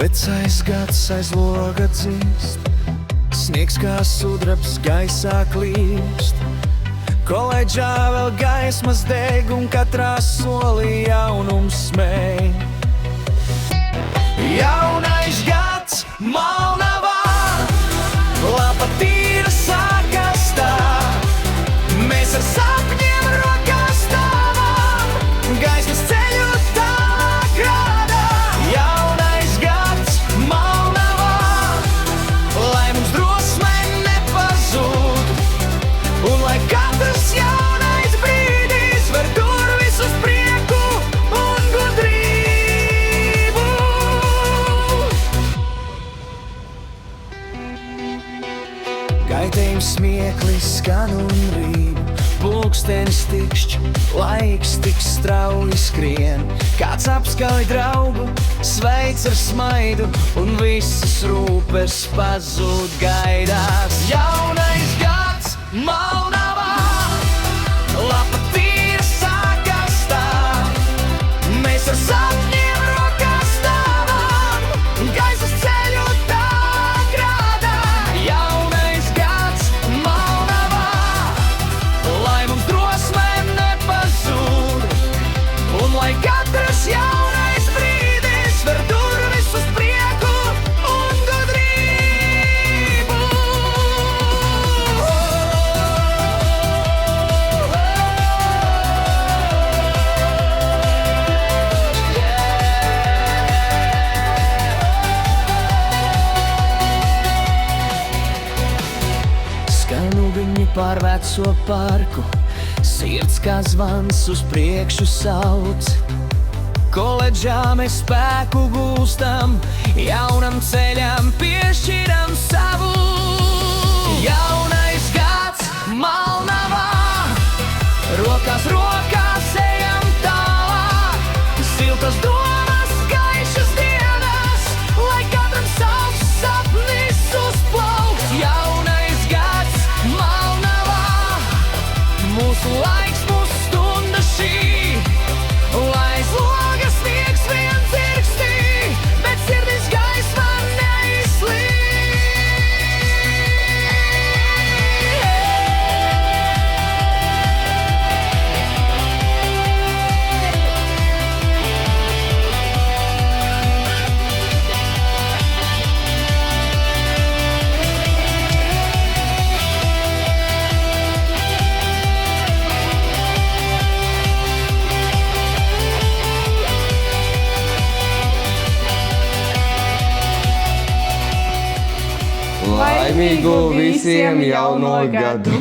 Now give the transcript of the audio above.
Vecais gads aiz loga dzīst, sniegs kā sudrabs gaisā klīst. Koledžā vēl gaismas deg un katrā solī jaunums smēj. Jaunais gads Malnavā, lapa tīra sākas tā. Mēs ar sapņiem rokās stāvam, gaismas ceļu tālāk rādā. Jaunais gads Malnavā, lai mums drosme nepazūd, un lai katrs jaunais brīdis ver durvis uz prieku un gudrību. Gaidījums smieklis skan un rīd, pulkstenis tikšķ, laiks tik strauji skrien. Kāds apskauj draugu, sveic ar smaidu, un visas rūpes pazūd gaidās. Jaunais gads Malnavā, lapa tīra sākas tā. Mēs ar sapņiem rokās stāvam, gaismas ceļu tālāk rādā. Jaunais gads Malnavā, lai mums drosme nepazūd, un lai katrs jaunais brīdis ver durvis uz prieku un gudrību. Skan uguņi pār veco parku, sirds kā zvans uz priekšu sauc. Koledžā mēs spēku gūstam, jaunam ceļam piešķiram savu. Jaunais gads Malnavā, rokās rokās ejam tālāk. Siltas domas, gaišas dienas, lai katram savs sapnis uzplauks. Jaunais gads Malnavā, mūsu laiks, mūsu stunda šī, lai aiz logas sniegs vien dzirkstī, bet sirdis gaisma neizslīd. Laimīgu visiem jauno gadu!